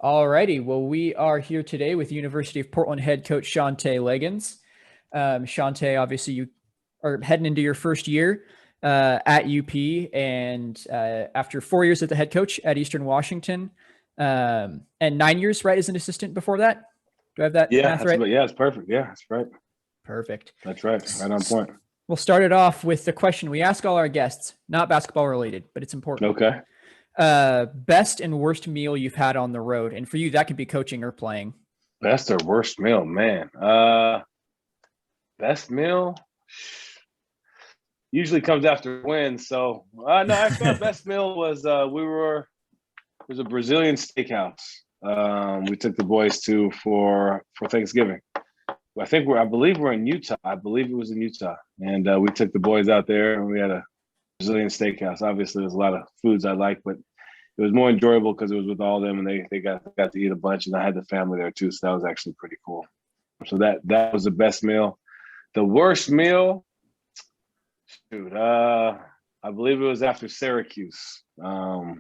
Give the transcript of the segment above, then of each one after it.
Alrighty. Well, we are here today with University of Portland head coach Shantay Legans. Shantay, obviously, you are heading into your first year at UP, and after 4 years as the head coach at Eastern Washington, and 9 years, right, as an assistant before that. Do I have that math right? Yeah, it's perfect. Yeah, that's right. Perfect. That's right. Right on point. We'll start it off with the question we ask all our guests, not basketball related, but it's important. Okay. Best and worst meal you've had on the road, and for you, that could be coaching or playing. Best or worst meal, man. Best meal usually comes after wins. So no, actually, our best meal was it was a Brazilian steakhouse. We took the boys to for Thanksgiving. I believe we're in Utah. I believe it was in Utah, and we took the boys out there, and we had a Brazilian steakhouse. Obviously, there's a lot of foods I like, but it was more enjoyable because it was with all of them, and they got to eat a bunch, and I had the family there too, so that was actually pretty cool. So that was the best meal. The worst meal, I believe it was after Syracuse. No.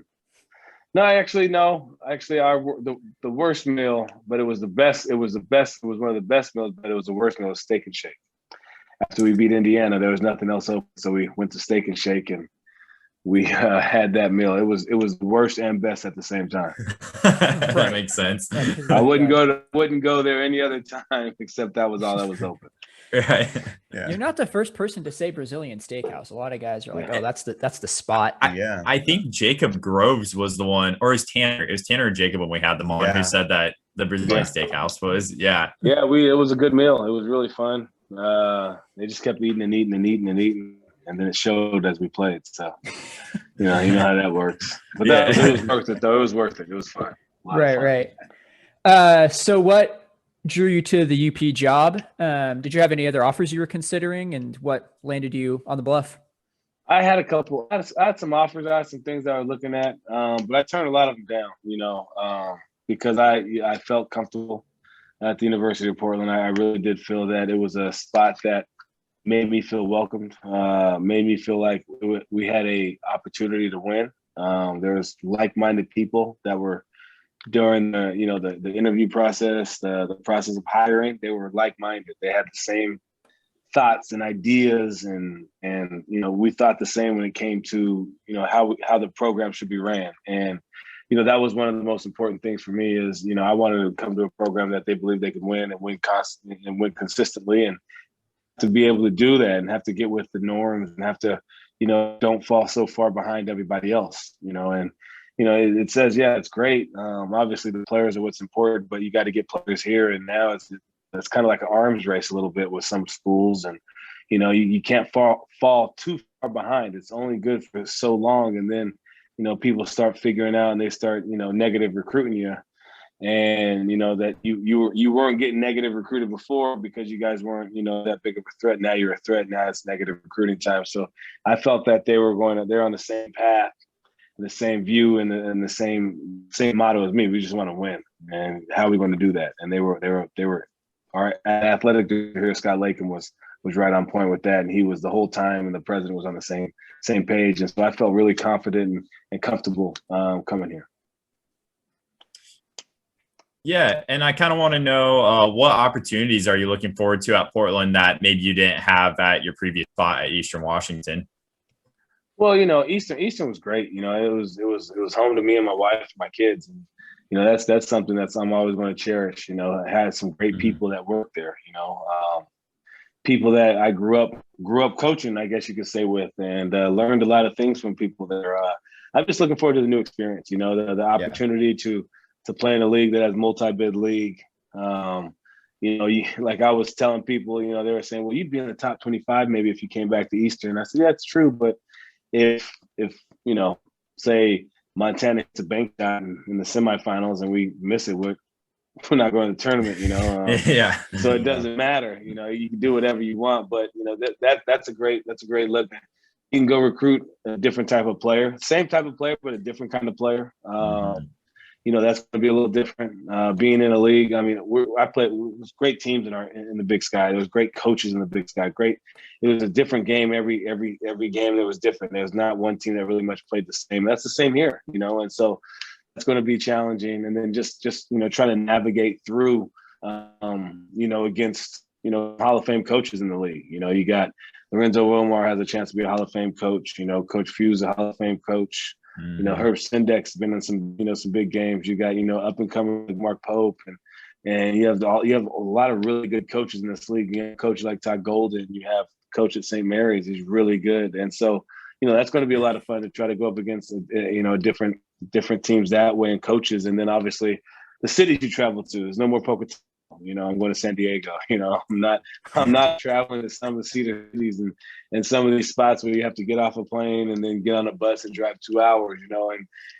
Actually, the worst meal, but it was the best. It was one of the best meals, but it was the worst meal. It was Steak and Shake. After we beat Indiana, there was nothing else open, so we went to Steak and Shake, and we had that meal. It was the worst and best at the same time. That makes sense. I wouldn't go there any other time except that was all that was open. Right. Yeah. You're not the first person to say Brazilian steakhouse. A lot of guys are like, "Oh, that's the spot." I think Jacob Groves was the one, or is Tanner? It was Tanner or Jacob when we had them on who said that the Brazilian steakhouse was. Yeah. Yeah, it was a good meal. It was really fun. They just kept eating, and then it showed as we played. So, you know how that works. But it was worth it, though. It was worth it. It was fun. Right. So what drew you to the UP job? Did you have any other offers you were considering, and what landed you on the Bluff? I had a couple. I had some offers. I had some things I was looking at, but I turned a lot of them down. Because I felt comfortable at the University of Portland. I really did feel that it was a spot that made me feel welcomed, made me feel like we had a opportunity to win. There was like-minded people that were during the interview process, the process of hiring. They were like-minded. They had the same thoughts and ideas, and we thought the same when it came to how the program should be ran. And that was one of the most important things for me is I wanted to come to a program that they believe they could win and win constantly and win consistently, and to be able to do that and have to get with the norms and have to don't fall so far behind everybody else. It says, it's great. Obviously the players are what's important, but you got to get players here. And now it's kind of like an arms race a little bit with some schools. And, you can't fall too far behind. It's only good for so long. And then, people start figuring out and they start, negative recruiting you. And, that you weren't getting negative recruited before because you guys weren't, that big of a threat. Now you're a threat. Now it's negative recruiting time. So I felt that they're on the same path, the same view, and the same motto as me. We just want to win, and how are we going to do that? And they were our athletic director here, Scott Lakin, was right on point with that, and he was the whole time, and the president was on the same page, and so I felt really confident and comfortable coming here. Yeah, and I kind of want to know what opportunities are you looking forward to at Portland that maybe you didn't have at your previous spot at Eastern Washington? Well, Eastern was great. It was home to me and my wife and my kids. And, that's something that I'm always going to cherish. I had some great people that worked there, people that I grew up coaching, I guess you could say, with, and learned a lot of things from people that are, I'm just looking forward to the new experience, the opportunity to play in a league that has multi-bid league. Like I was telling people, they were saying, well, you'd be in the top 25 maybe if you came back to Eastern. I said, yeah, it's true. But if say Montana hits a bank shot in the semifinals and we miss it, we're not going to the tournament, So it doesn't matter. You can do whatever you want, but that's a great look. You can go recruit a different type of player, same type of player, but a different kind of player. That's going to be a little different. Being in a league, I mean, I played with great teams in the Big Sky. There was great coaches in the Big Sky. It was a different game every game. That was different. There was not one team that really much played the same. That's the same here, And so, that's going to be challenging. And then just trying to navigate through, against, Hall of Fame coaches in the league. You got Lorenzo Wilmar has a chance to be a Hall of Fame coach. Coach Few's a Hall of Fame coach. Herb Sendek's been in some big games. You got, up and coming like Mark Pope, and you have a lot of really good coaches in this league. You have a coach like Todd Golden. You have a coach at St. Mary's. He's really good. And so, that's going to be a lot of fun to try to go up against, different teams that way and coaches. And then obviously the cities you travel to, there's no more Pocatello. I'm going to San Diego. I'm not traveling to some of the cedar cities and some of these spots where you have to get off a plane and then get on a bus and drive 2 hours,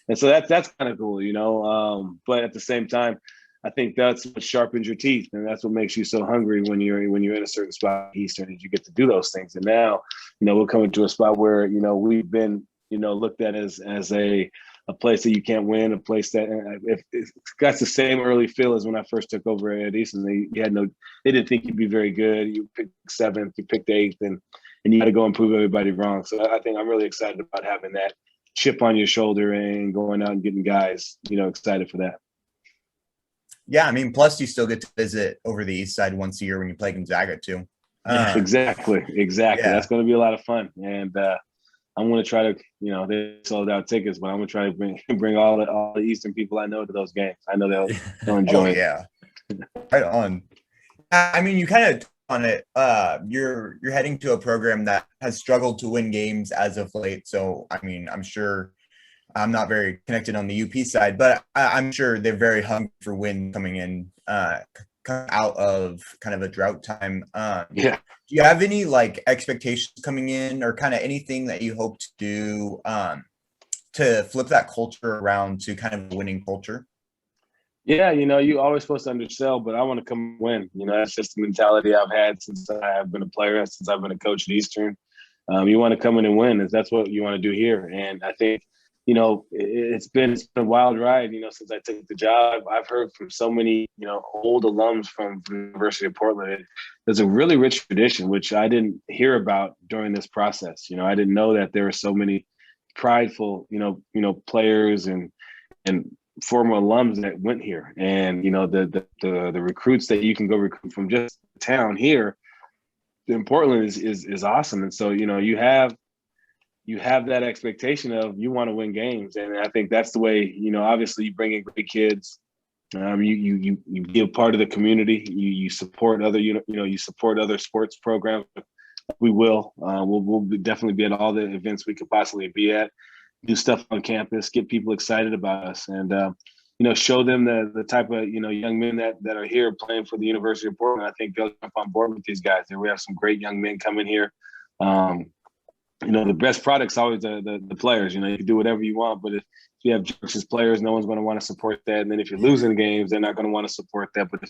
and so that's kind of cool, but at the same time, I think that's what sharpens your teeth, and that's what makes you so hungry when you're in a certain spot in Eastern, is you get to do those things. And now, we're coming to a spot where, we've been, looked at as a place that you can't win, a place that if it's got the same early feel as when I first took over at Eastern. They didn't think you'd be very good. You picked 7th, you picked 8th, and you got to go and prove everybody wrong. So I think I'm really excited about having that chip on your shoulder and going out and getting guys, excited for that. Yeah, I mean, plus you still get to visit over the East Side once a year when you play Gonzaga too. Exactly. Yeah. That's going to be a lot of fun, and I'm going to try to, they sold out tickets, but I'm going to try to bring all the Eastern people I know to those games. I know they'll enjoy it. Yeah, right on. I mean, you kind of on it. You're heading to a program that has struggled to win games as of late. So, I mean, I'm sure I'm not very connected on the UP side, but I'm sure they're very hungry for win coming in, out of kind of a drought time. Yeah. Do you have any expectations coming in, or kind of anything that you hope to do to flip that culture around to kind of a winning culture? Yeah, you always supposed to undersell, but I want to come win. That's just the mentality I've had since I have been a player, since I've been a coach at Eastern. You want to come in and win, and that's what you want to do here. And I think, it's been a wild ride, since I took the job. I've heard from so many, old alums from the University of Portland. There's a really rich tradition, which I didn't hear about during this process. I didn't know that there were so many prideful, players and former alums that went here. And, the recruits that you can go recruit from just town here in Portland is awesome. And so, you have that expectation of you want to win games. And I think that's the way, obviously you bring in great kids. You be a part of the community. You support other, you support other sports programs. We will. We'll definitely be at all the events we could possibly be at, do stuff on campus, get people excited about us, and, show them the type of, young men that are here playing for the University of Portland. I think they'll jump on board with these guys. We have some great young men coming here. The best product's always the players. You can do whatever you want, but if you have jerks as players, no one's going to want to support that. And then if you're losing games, they're not going to want to support that. But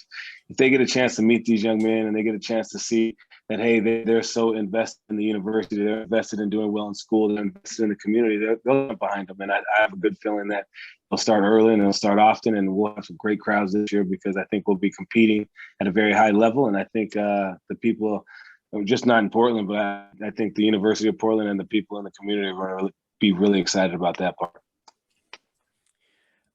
if they get a chance to meet these young men and they get a chance to see that, hey, they're so invested in the university, they're invested in doing well in school, they're invested in the community, they'll jump behind them. And I have a good feeling that they'll start early and they'll start often, and we'll have some great crowds this year, because I think we'll be competing at a very high level. And I think the people – just not in Portland, but I think the University of Portland and the people in the community are going to be really excited about that part.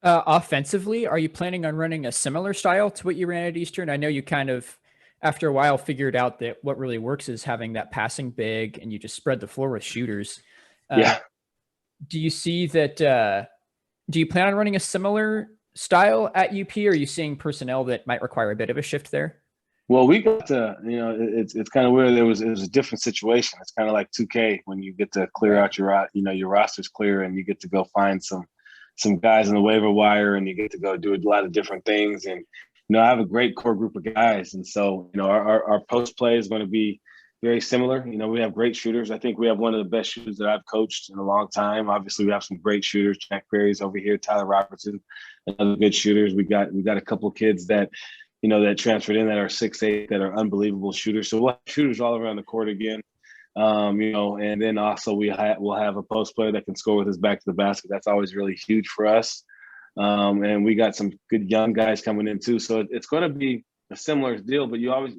Offensively, are you planning on running a similar style to what you ran at Eastern? I know you kind of, after a while, figured out that what really works is having that passing big, and you just spread the floor with shooters. Yeah. Do you see that? Do you plan on running a similar style at UP? Or are you seeing personnel that might require a bit of a shift there? Well, we got to, it's kind of weird. It was a different situation. It's kind of like 2K when you get to clear out your roster's clear, and you get to go find some guys on the waiver wire, and you get to go do a lot of different things. And, I have a great core group of guys. And so, our post play is going to be very similar. We have great shooters. I think we have one of the best shooters that I've coached in a long time. Obviously, we have some great shooters. Jack Berry's over here, Tyler Robertson, another good shooters. We got a couple of kids that that transferred in that are 6'8", that are unbelievable shooters. So we'll have shooters all around the court again. And then also we'll have a post player that can score with his back to the basket. That's always really huge for us. And we got some good young guys coming in too. So it's going to be a similar deal, but you always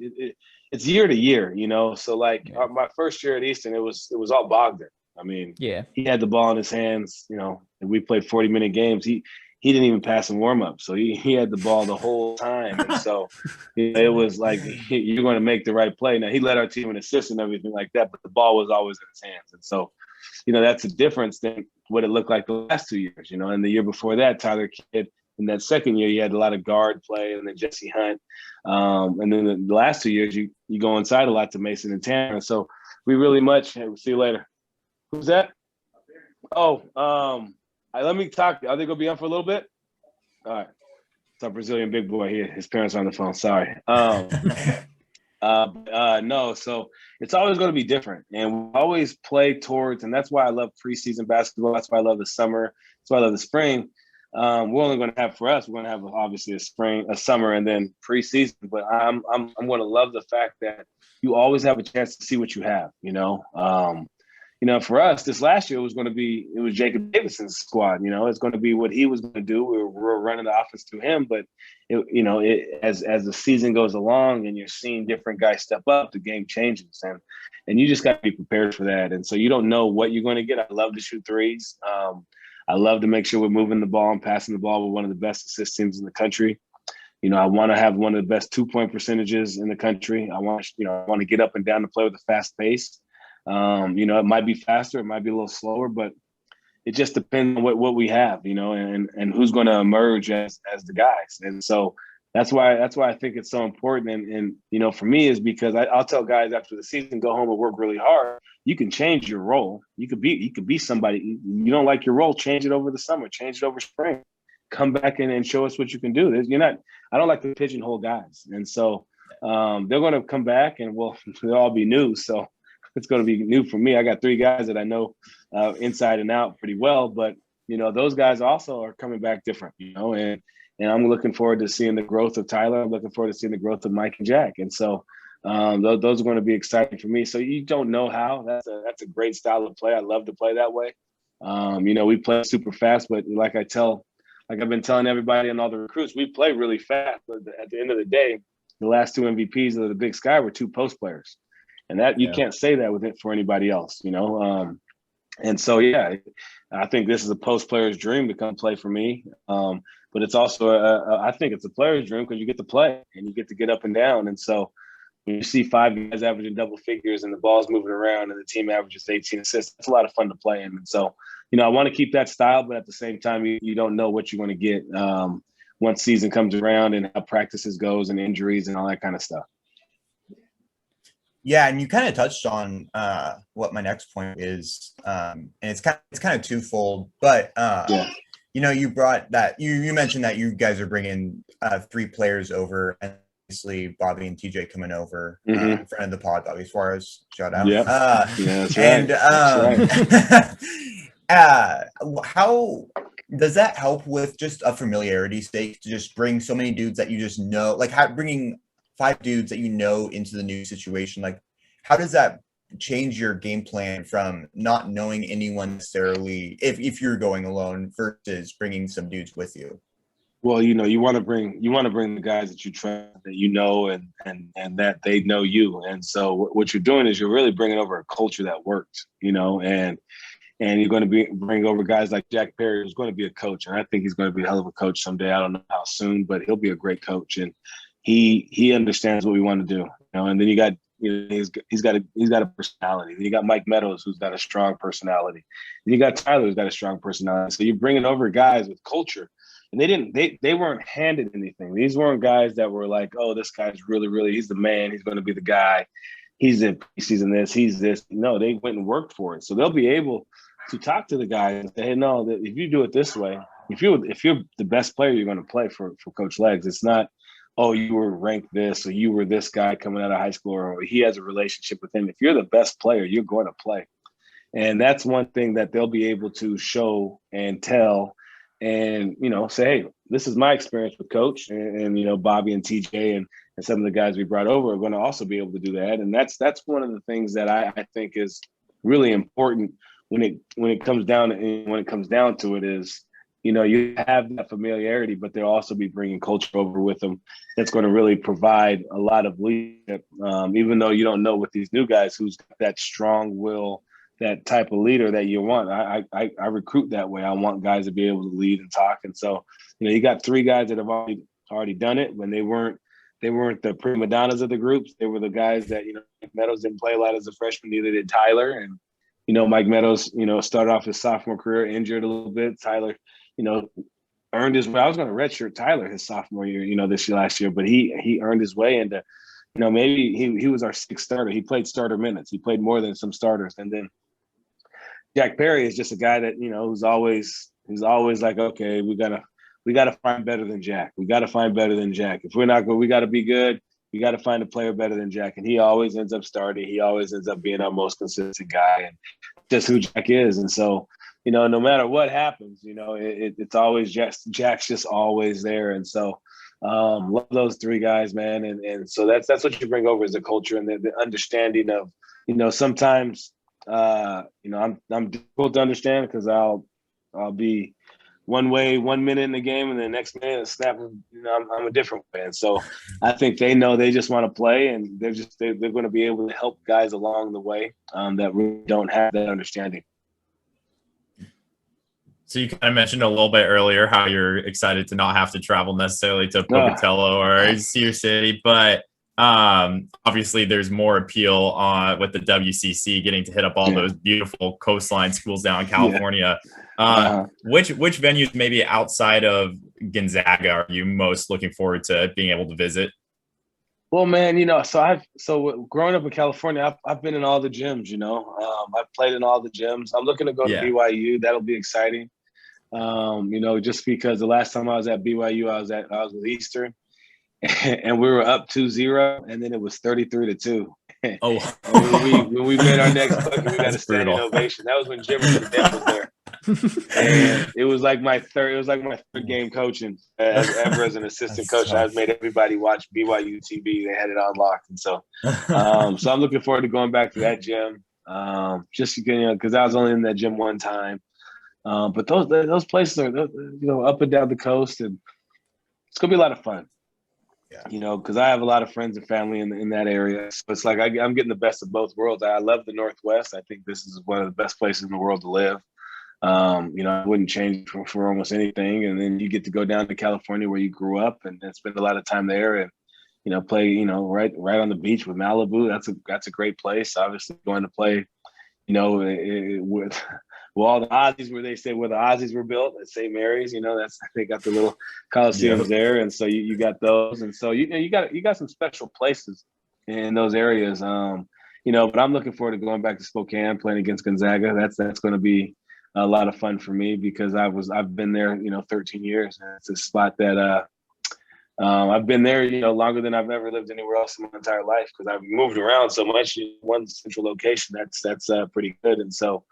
it's year to year, So my first year at Eastern, it was all Bogdan. I mean, yeah, he had the ball in his hands, and we played 40-minute games. He he didn't even pass in warm up. So he had the ball the whole time. And so it was like, you're going to make the right play. Now, he led our team in assists and everything like that, but the ball was always in his hands. And so, that's a difference than what it looked like the last 2 years, and the year before that, Tyler Kidd, in that second year, you had a lot of guard play, and then Jesse Hunt. And then the last 2 years, you go inside a lot to Mason and Tanner. So we really much, hey, we'll see you later. Who's that? Oh, let me talk. Are they going to be on for a little bit? All right. It's our Brazilian big boy here. His parents are on the phone. Sorry. No, so it's always going to be different. And we always play towards, and that's why I love preseason basketball. That's why I love the summer. That's why I love the spring. We're only going to have, for us, we're going to have obviously a spring, a summer, and then preseason. But I'm going to love the fact that you always have a chance to see what you have. For us, this last year it was Jacob Davison's squad. It's going to be what he was going to do. We're running the offense through him, but as the season goes along and you're seeing different guys step up, the game changes, and you just got to be prepared for that. And so you don't know what you're going to get. I love to shoot threes. I love to make sure we're moving the ball and passing the ball. We're one of the best assist teams in the country. I want to have one of the best 2-point percentages in the country. I want to get up and down to play with a fast pace. It might be faster, it might be a little slower, but it just depends on what we have, and who's going to emerge as the guys. And so that's why I think it's so important. And for me is because I'll tell guys after the season, go home and work really hard. You can change your role. You could be somebody. You don't like your role, change it over the summer, change it over spring. Come back in and show us what you can do. I don't like to pigeonhole guys. And so they're going to come back and they'll all be new. So it's going to be new for me. I got 3 guys that I know inside and out pretty well, but those guys also are coming back different, and I'm looking forward to seeing the growth of Tyler. I'm looking forward to seeing the growth of Mike and Jack. And so those are going to be exciting for me. So you don't know how. That's a great style of play. I love to play that way. We play super fast, but like I've been telling everybody and all the recruits, we play really fast. But at the end of the day, the last 2 MVPs of the Big Sky were 2 post players. And that you can't say that with it for anybody else, And so, I think this is a post player's dream to come play for me. But it's also, I think it's a player's dream because you get to play and you get up and down. And so when you see 5 guys averaging double figures and the ball's moving around and the team averages 18 assists, it's a lot of fun to play in. And so, I want to keep that style, but at the same time, you don't know what you're going to get once season comes around and how practices goes and injuries and all that kind of stuff. Yeah, and you kind of touched on what my next point is, and it's kind of twofold. But you brought that you mentioned that you guys are bringing 3 players over, and obviously Bobby and TJ coming over, friend of the pod, Bobby Suarez, shout out. Yeah, that's and right. That's right. How does that help with just a familiarity sake to just bring so many dudes that you just know, like bringing 5 dudes that into the new situation? Like, how does that change your game plan from not knowing anyone necessarily if you're going alone versus bringing some dudes with you? Well, you want to bring the guys that you trust, that and that they know you. And so what you're doing is you're really bringing over a culture that works, and you're going to bring over guys like Jack Perry, who's going to be a coach, and I think he's going to be a hell of a coach someday. I don't know how soon, but he'll be a great coach, and he understands what we want to do, And then you got, he's got a personality. Then you got Mike Meadows, who's got a strong personality. Then you got Tyler, who's got a strong personality. So you're bringing over guys with culture, and they weren't handed anything. These weren't guys that were like, oh, this guy's really, he's the man. He's going to be the guy. He's in preseason this. He's this. No, they went and worked for it. So they'll be able to talk to the guys and say, hey, no, if you do it this way, if you're the best player, you're going to play for Coach Legs. It's not, oh, you were ranked this, or you were this guy coming out of high school, or he has a relationship with him. If you're the best player, you're going to play. And that's one thing that they'll be able to show and tell and, say, hey, this is my experience with Coach. And Bobby and TJ and some of the guys we brought over are going to also be able to do that. And that's one of the things that I think is really important when it comes down to it is, you have that familiarity, but they'll also be bringing culture over with them. That's going to really provide a lot of leadership, even though you don't know with these new guys who's got that strong will that type of leader that you want. I recruit that way. I want guys to be able to lead and talk. And so, you got 3 guys that have already done it when they weren't the prima donnas of the groups. They were the guys that, Mike Meadows didn't play a lot as a freshman, neither did Tyler. And, Mike Meadows, started off his sophomore career injured a little bit. Tyler, earned his way. I was going to redshirt Tyler his sophomore year, last year, but he earned his way into, maybe he was our 6th starter. He played starter minutes. He played more than some starters. And then Jack Perry is just a guy that, who's always like, okay, we gotta find better than Jack. We got to find better than Jack. If we're not good, we got to be good. We got to find a player better than Jack. And he always ends up starting. He always ends up being our most consistent guy, and just who Jack is. And so, no matter what happens, it's always Jack's just always there. And so, love those 3 guys, man. And so that's what you bring over is the culture and the understanding of, sometimes, I'm difficult to understand because I'll be one way 1 minute in the game, and the next minute and snap, I'm a different way. And so I think they know they just want to play, and they're going to be able to help guys along the way that really don't have that understanding. So you kind of mentioned a little bit earlier how you're excited to not have to travel necessarily to Pocatello or Cedar City, but obviously there's more appeal with the WCC getting to hit up all those beautiful coastline schools down in California. Which venues maybe outside of Gonzaga are you most looking forward to being able to visit? Well, man, so growing up in California, I've been in all the gyms. I've played in all the gyms. I'm looking to go to BYU. That'll be exciting. Just because the last time I was at BYU, I was with Eastern. And we were up 2-0, and then it was 33-2. Oh, when we made our next bucket, we got a standing ovation. That was when Jimmy was there, and it was like my third game coaching ever as an assistant coach. Tough. I made everybody watch BYU TV. They had it on lock, and so I'm looking forward to going back to that gym. Just because I was only in that gym one time, but those places are up and down the coast, and it's gonna be a lot of fun. Because I have a lot of friends and family in that area. So it's like I'm getting the best of both worlds. I love the Northwest. I think this is one of the best places in the world to live. I wouldn't change for almost anything. And then you get to go down to California where you grew up and spend a lot of time there and, play, right on the beach with Malibu. That's a great place. Obviously going to play, with all the Aussies where they say where the Aussies were built at St. Mary's, they got the little coliseums there. And so you got those. And so, you got some special places in those areas. But I'm looking forward to going back to Spokane, playing against Gonzaga. That's going to be a lot of fun for me because I've been there, 13 years. And it's a spot that I've been there, longer than I've ever lived anywhere else in my entire life because I've moved around so much in one central location. That's pretty good. And so,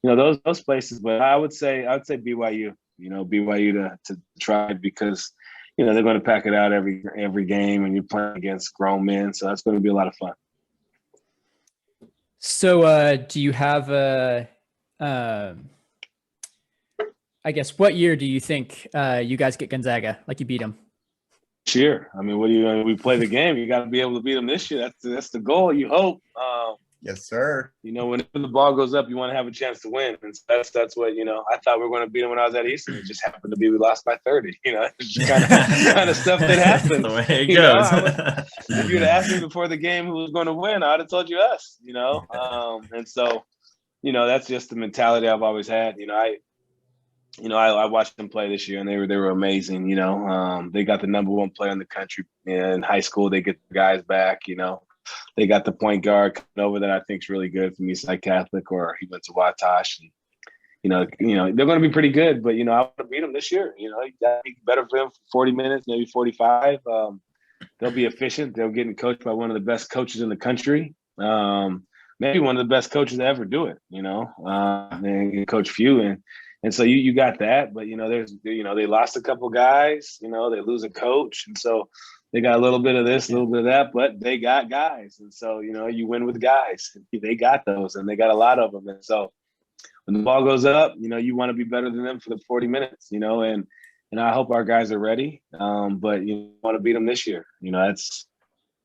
those places, but I would say BYU, BYU to try because, they're going to pack it out every game and you're playing against grown men. So that's going to be a lot of fun. So do you have I guess, what year do you think you guys get Gonzaga? Like you beat them? This year. I mean, we play the game. You got to be able to beat them this year. That's the goal. You hope. Yes, sir. Whenever the ball goes up, you want to have a chance to win. And that's what, I thought we were going to beat them when I was at Eastern. It just happened to be we lost by 30. It's just kind of stuff that happens. The way it goes. If you'd asked me before the game who was going to win, I'd have told you us, And so, that's just the mentality I've always had. I watched them play this year, and they were amazing. They got the number 1 player in the country in high school. They get the guys back. They got the point guard coming over that I think is really good from Eastside Catholic, or he went to Watash. And, they're going to be pretty good. But I want to beat them this year. That'd be better for them for 40 minutes, maybe 45. They'll be efficient. They're getting coached by one of the best coaches in the country. Maybe one of the best coaches to ever do it. And Coach Few and so you got that, but they lost a couple guys, they lose a coach, and so they got a little bit of this, a little bit of that, but they got guys, and so you win with guys. They got those, and they got a lot of them, and so when the ball goes up, you want to be better than them for the 40 minutes, and I hope our guys are ready, but you want to beat them this year.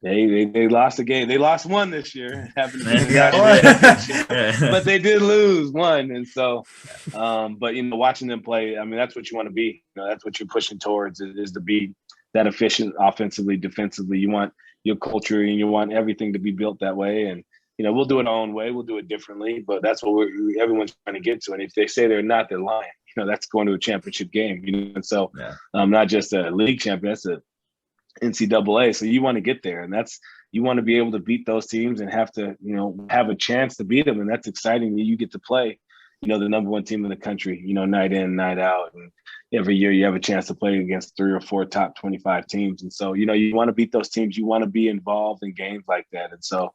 They lost a game. They lost one this year. Happened to be Yeah. but they did lose one. And so, but watching them play, I mean, that's what you want to be. That's what you're pushing towards is to be that efficient offensively, defensively. You want your culture and you want everything to be built that way. And we'll do it our own way. We'll do it differently. But that's what everyone's trying to get to. And if they say they're not, they're lying. That's going to a championship game. And so, not just a league champion. That's a NCAA. So you want to get there, and you want to be able to beat those teams and have to, have a chance to beat them. And that's exciting. You get to play, the number one team in the country, night in, night out. And every year you have a chance to play against 3 or 4 top 25 teams. And so, you want to beat those teams. You want to be involved in games like that. And so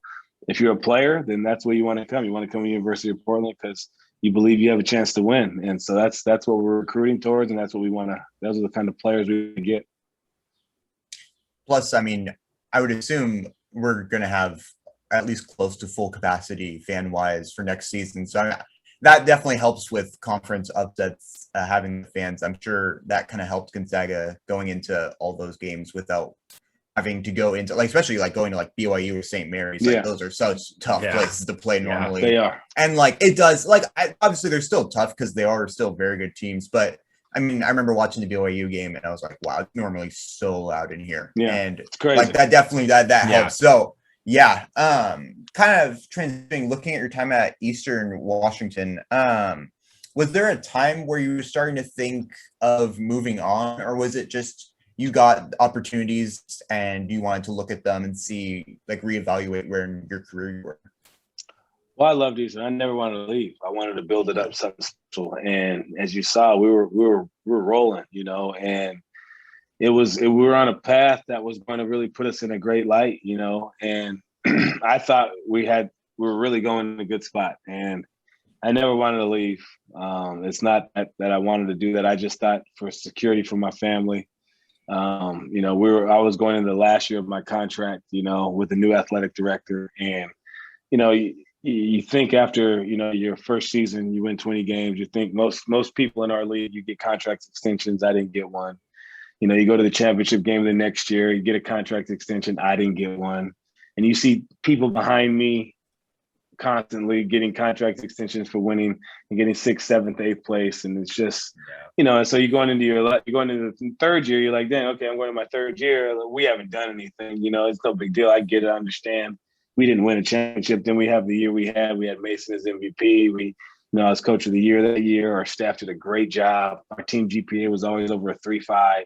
if you're a player, then that's where you want to come. You want to come to the University of Portland because you believe you have a chance to win. And so that's what we're recruiting towards. And that's what we want to, those are the kind of players we get. Plus, I mean, I would assume we're going to have at least close to full capacity fan-wise for next season. So that definitely helps with conference upsets, having the fans. I'm sure that kind of helped Gonzaga going into all those games without having to go into, especially going to BYU or St. Mary's. Those are such tough places to play normally. Yeah, they are. And it does, obviously they're still tough because they are still very good teams, but I mean, I remember watching the BYU game and I was like, wow, it's normally so loud in here. Yeah, and it's crazy. That definitely that helps. So kind of transitioning, looking at your time at Eastern Washington, was there a time where you were starting to think of moving on, or was it just you got opportunities and you wanted to look at them and see, reevaluate where in your career you were? Well, I loved Eastern. I never wanted to leave. I wanted to build it up something special. And as you saw, we were rolling, and we were on a path that was going to really put us in a great light, and I thought we were really going in a good spot. And I never wanted to leave. It's not that I wanted to do that. I just thought for security for my family. I was going into the last year of my contract, with the new athletic director, and you think after your first season you win 20 games, you think most people in our league, you get contract extensions. I didn't get one. You go to the championship game the next year, you get a contract extension. I didn't get one. And you see people behind me constantly getting contract extensions for winning and getting 6th, 7th, 8th place. And it's just, and so you're going into the third year, you're like, dang, okay, I'm going to my third year. We haven't done anything, it's no big deal. I get it. I understand. We didn't win a championship. Then we have the year we had Mason as MVP. I was coach of the year that year. Our staff did a great job. Our team GPA was always over a 3.5.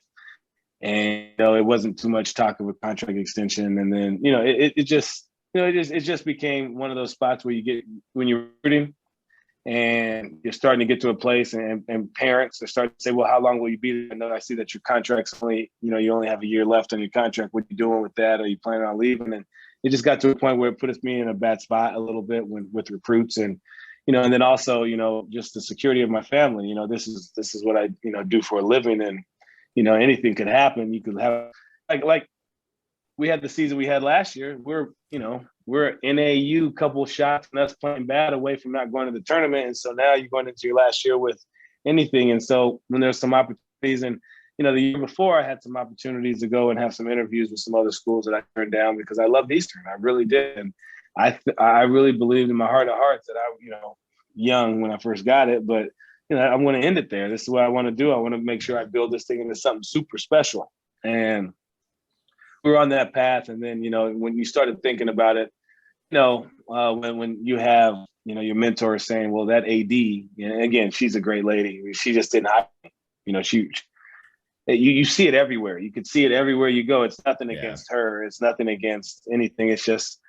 And, it wasn't too much talk of a contract extension. And then, it just became one of those spots where you get, when you're recruiting and you're starting to get to a place and parents are starting to say, well, how long will you be there? I see that your contract's only, you only have a year left on your contract. What are you doing with that? Are you planning on leaving? And it just got to a point where it put me in a bad spot a little bit with recruits and, and then also, just the security of my family. This is what I, do for a living, and, anything could happen. You could have like we had the season we had last year. We're NAU couple shots and us playing bad away from not going to the tournament. And so now you're going into your last year with anything. And so when there's some opportunities, and the year before I had some opportunities to go and have some interviews with some other schools that I turned down because I loved Eastern. I really did. And I really believed in my heart of hearts that I, young when I first got it, but I'm going to end it there. This is what I want to do. I want to make sure I build this thing into something super special. And we were on that path. And then, when you started thinking about it, when you have, your mentor saying, well, that AD, and again, she's a great lady. She just didn't hide me. You see it everywhere. You could see it everywhere you go. It's nothing against her. It's nothing against anything. It's just,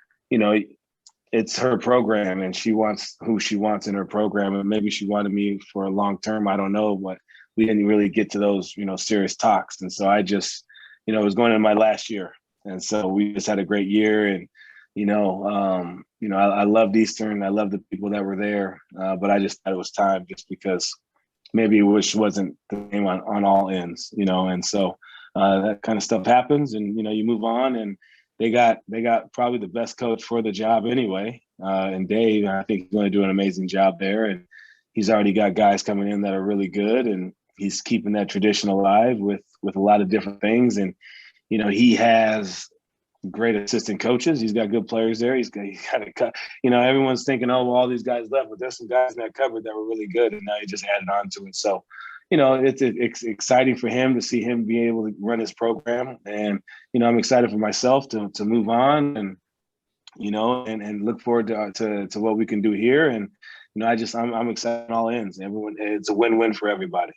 it's her program and she wants who she wants in her program. And maybe she wanted me for a long term. I don't know, but we didn't really get to those, serious talks. And so I just, it was going into my last year. And so we just had a great year. And, I loved Eastern. I loved the people that were there. But I just thought it was time just because maybe it wasn't the game on all ends, and so that kind of stuff happens and, you move on, and they got probably the best coach for the job anyway. And Dave, I think he's going to do an amazing job there. And he's already got guys coming in that are really good, and he's keeping that tradition alive with a lot of different things. And, he has great assistant coaches. He's got good players there. He's got a, everyone's thinking, oh, well, all these guys left, but there's some guys in that cupboard that were really good, and now he just added on to it. So, it's exciting for him to see him be able to run his program, and I'm excited for myself to move on, and and look forward to what we can do here. And I'm excited on all ends. Everyone, it's a win-win for everybody.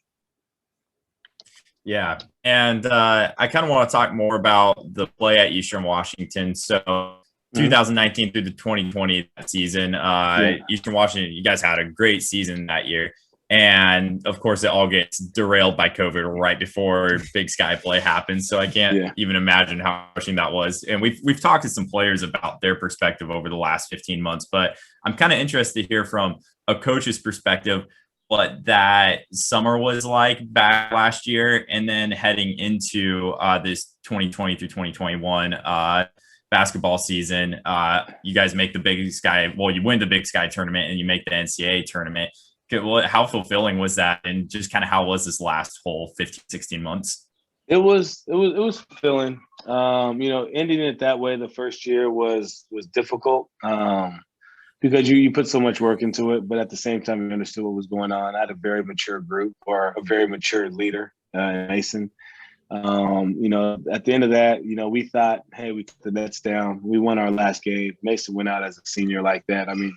Yeah. And I kind of want to talk more about the play at Eastern Washington. So 2019 through the 2020 season, Eastern Washington, you guys had a great season that year. And of course, it all gets derailed by COVID right before Big Sky play happens. So I can't even imagine how frustrating that was. And we've talked to some players about their perspective over the last 15 months, but I'm kind of interested to hear from a coach's perspective what that summer was like back last year, and then heading into this 2020 through 2021 basketball season. You guys make the Big Sky, you win the Big Sky tournament and you make the NCAA tournament. How fulfilling was that? And just kind of how was this last whole 15, 16 months? It was fulfilling. Ending it that way the first year was difficult. Because you put so much work into it, but at the same time, you understood what was going on. I had a very mature group, or a very mature leader, Mason. At the end of that, we thought, hey, we put the nets down. We won our last game. Mason went out as a senior like that. I mean,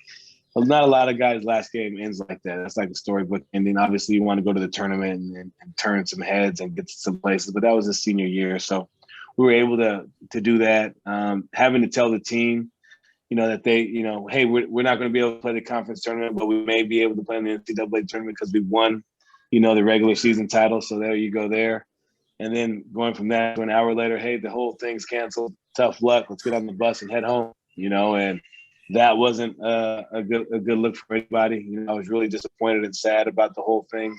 not a lot of guys' last game ends like that. That's like the storybook ending. Obviously, you want to go to the tournament and turn some heads and get to some places, but that was his senior year. So we were able to do that. Having to tell the team, that they, hey, we're not going to be able to play the conference tournament, but we may be able to play in the NCAA tournament because we won, the regular season title. So there you go there. And then going from that to an hour later, hey, the whole thing's canceled. Tough luck. Let's get on the bus and head home, and that wasn't a good look for anybody. I was really disappointed and sad about the whole thing.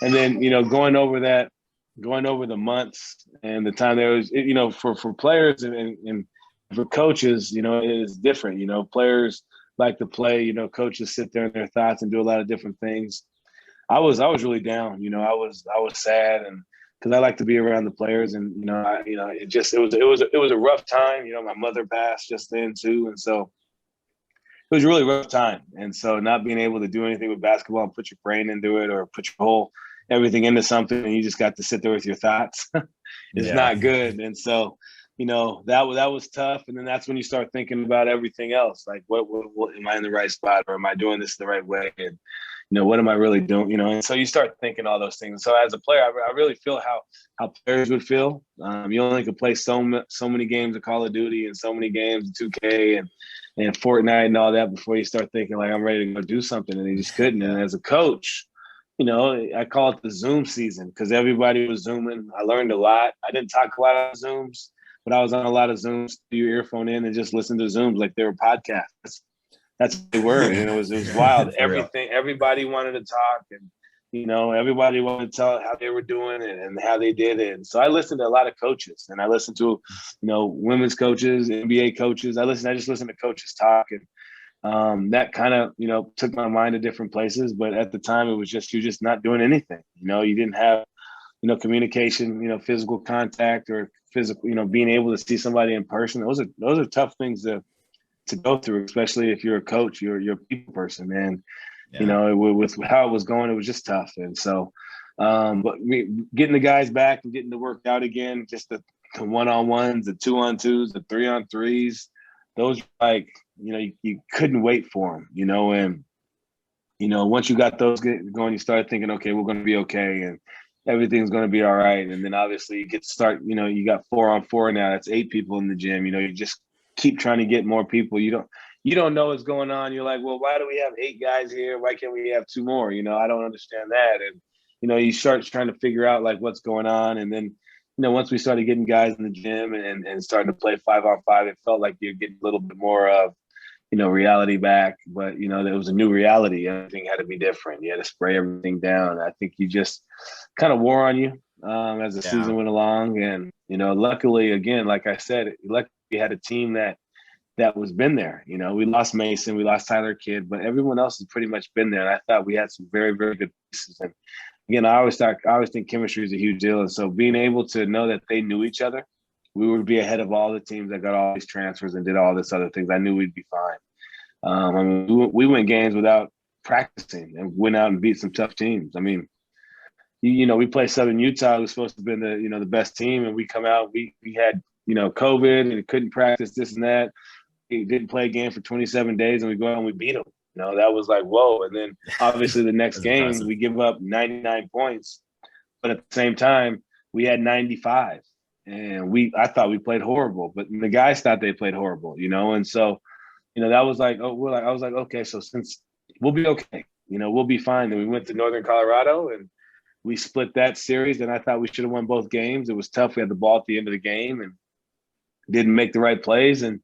And then, going over the months and the time there was, for players and for coaches, it is different. Players like to play, coaches sit there in their thoughts and do a lot of different things. I was really down, I was sad, and because I like to be around the players, and it was a rough time. My mother passed just then too, and so it was a really rough time. And so not being able to do anything with basketball and put your brain into it, or put your everything into something, and you just got to sit there with your thoughts, it's not good. And so that was tough. And then that's when you start thinking about everything else. Like, what am I in the right spot, or am I doing this the right way? And, what am I really doing? And so you start thinking all those things. So as a player, I really feel how players would feel. You only could play so many games of Call of Duty and so many games of 2K and Fortnite and all that before you start thinking like, I'm ready to go do something. And you just couldn't. And as a coach, I call it the Zoom season because everybody was Zooming. I learned a lot. I didn't talk a lot on Zooms, but I was on a lot of Zooms, threw your earphone in and just listen to Zooms like they were podcasts. That's what they were. And it was wild. Everybody wanted to talk, and everybody wanted to tell how they were doing it and how they did it. And so I listened to a lot of coaches, and I listened to, women's coaches, NBA coaches. I just listened to coaches talk, and that kind of, took my mind to different places. But at the time, it was you're just not doing anything. You didn't have, communication, physical contact or physical, being able to see somebody in person. Those are tough things to go through, especially if you're a coach, you're a people person. And, with how it was going, it was just tough. And so, but getting the guys back and getting to work out again, just the one-on-ones, the 2-on-2s, the 3-on-3s, those, you couldn't wait for them, and, once you got those going, you started thinking, okay, we're going to be okay. And everything's going to be all right. And then obviously you get to start, you got 4-on-4 now. That's 8 people in the gym. You just keep trying to get more people. You don't know what's going on. You're like, well, why do we have 8 guys here? Why can't we have 2 more? I don't understand that. And, you start trying to figure out like what's going on. And then, once we started getting guys in the gym and starting to play 5-on-5, it felt like you're getting a little bit more of, reality back. But, there was a new reality. Everything had to be different. You had to spray everything down. I think you just kind of wore on you as the season went along. And, luckily, again, like I said, we had a team that was been there. We lost Mason, we lost Tyler Kidd, but everyone else has pretty much been there. And I thought we had some very, very good pieces. And again, I always think chemistry is a huge deal. And so being able to know that they knew each other we would be ahead of all the teams that got all these transfers and did all this other things. I knew we'd be fine. I mean, we went games without practicing and went out and beat some tough teams. I mean, we played Southern Utah, who's supposed to have been the best team, and we come out, we had, COVID and couldn't practice this and that. We didn't play a game for 27 days, and we go out and we beat them. That was like, whoa. And then obviously the next game, impressive. we give up 99 points, but at the same time, we had 95. And I thought we played horrible, but the guys thought they played horrible, and so, that was like, I was like, okay, so since we'll be okay, we'll be fine. Then we went to Northern Colorado and we split that series, and I thought we should have won both games. It was tough. We had the ball at the end of the game and didn't make the right plays. And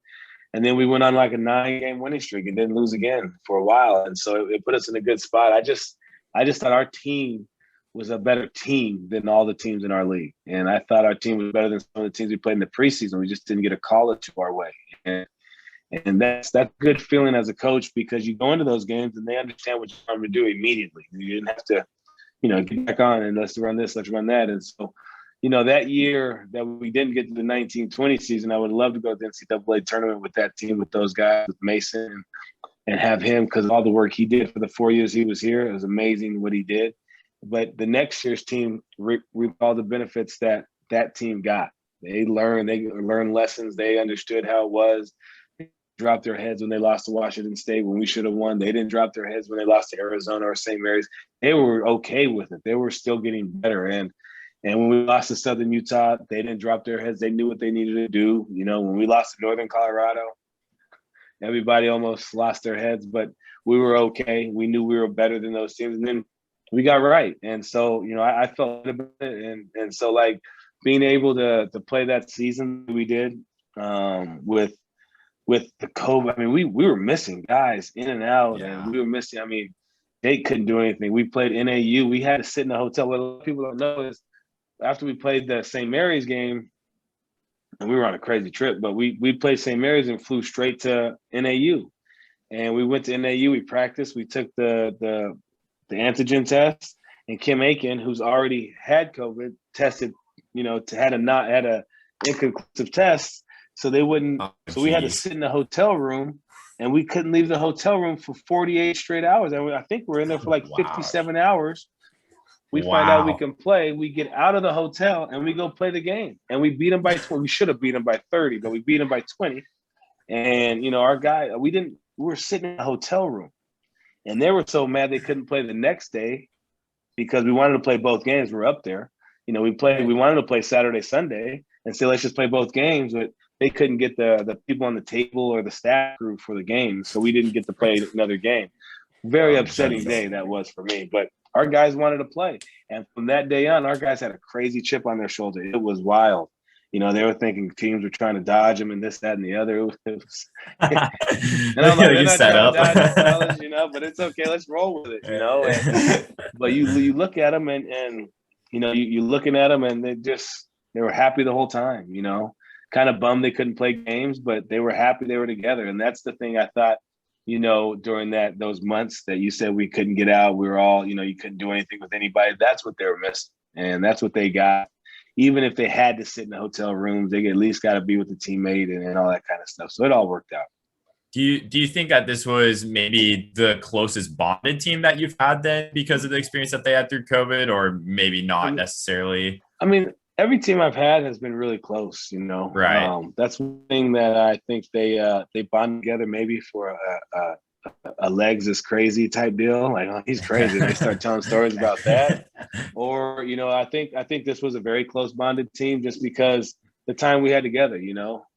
then we went on like a 9-game winning streak and didn't lose again for a while. And so it put us in a good spot. I just thought our team was a better team than all the teams in our league. And I thought our team was better than some of the teams we played in the preseason. We just didn't get a call or two our way. And that's a good feeling as a coach, because you go into those games and they understand what you're trying to do immediately. You didn't have to, get back on and let's run this, let's run that. And so, that year that we didn't get to the 1920 season, I would love to go to the NCAA tournament with that team, with those guys, with Mason, and have him, because all the work he did for the 4 years he was here, it was amazing what he did. But the next year's team reaped all the benefits that team got. They learned lessons. They understood how it was. They dropped their heads when they lost to Washington State when we should have won. They didn't drop their heads when they lost to Arizona or St. Mary's. They were okay with it. They were still getting better. And when we lost to Southern Utah, they didn't drop their heads. They knew what they needed to do. When we lost to Northern Colorado, everybody almost lost their heads, but we were okay. We knew we were better than those teams. And then we got right. And so, I felt about it. And so, like, being able to play that season we did with the COVID, I mean, we were missing guys in and out, and we were missing, I mean, they couldn't do anything. We played NAU. We had to sit in a hotel. What a lot of people don't know is after we played the St. Mary's game, and we were on a crazy trip, but we played St. Mary's and flew straight to NAU. And we went to NAU, we practiced, we took the antigen test, and Kim Aiken, who's already had COVID, tested, had a inconclusive test. So they wouldn't, so we had to sit in the hotel room, and we couldn't leave the hotel room for 48 straight hours. And I think we're in there for like 57 hours. We find out we can play. We get out of the hotel and we go play the game. And we beat them by 20. We should have beat them by 30, but we beat them by 20. And, our guy, we were sitting in a hotel room. And they were so mad they couldn't play the next day because we wanted to play both games. We're up there. We wanted to play Saturday, Sunday, and say, let's just play both games. But they couldn't get the people on the table or the staff crew for the game. So we didn't get to play another game. Very upsetting day that was for me. But our guys wanted to play. And from that day on, our guys had a crazy chip on their shoulder. It was wild. They were thinking teams were trying to dodge them and this, that, and the other. It was and I'm like, they're not set trying up. to dodge us, fellas, but it's okay. Let's roll with it, But you look at them and you're looking at them and they were happy the whole time, kind of bummed they couldn't play games, but they were happy they were together. And that's the thing I thought, during those months that you said we couldn't get out, we were all, you couldn't do anything with anybody. That's what they were missing. And that's what they got. Even if they had to sit in the hotel rooms, they at least got to be with the teammate and all that kind of stuff. So it all worked out. Do you think that this was maybe the closest bonded team that you've had then because of the experience that they had through COVID, or maybe not necessarily? I mean, every team I've had has been really close, Right. That's one thing that I think they bond together maybe for a legs is crazy type deal. Like, oh, he's crazy. They start telling stories about that. Or, I think this was a very close bonded team just because the time we had together,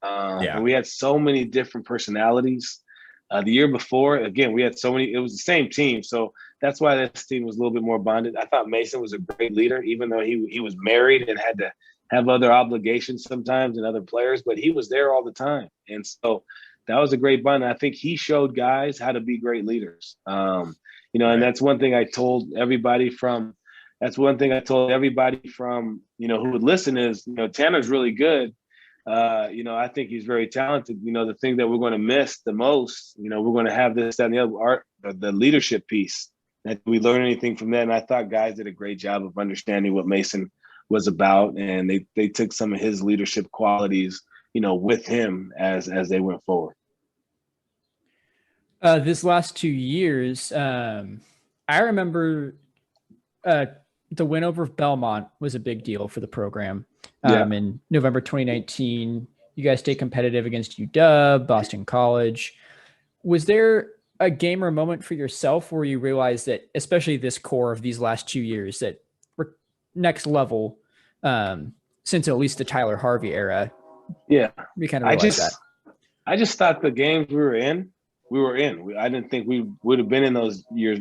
and we had so many different personalities. The year before, again, we had so many, it was the same team. So that's why this team was a little bit more bonded. I thought Mason was a great leader, even though he was married and had to have other obligations sometimes and other players, but he was there all the time. And so that was a great bond. I think he showed guys how to be great leaders. And that's one thing I told everybody from, who would listen is, Tanner's really good. I think he's very talented. The thing that we're going to miss the most, we're going to have this, that, and the other the leadership piece. That we learn anything from that. And I thought guys did a great job of understanding what Mason was about, and they took some of his leadership qualities, with him as they went forward. This last 2 years, I remember the win over Belmont was a big deal for the program. In November 2019, you guys stayed competitive against UW, Boston College. Was there a game or moment for yourself where you realized that, especially this core of these last 2 years, that we're next level since at least the Tyler Harvey era? Yeah. We kind of realized that. I just thought the games we were in. I didn't think we would have been in those years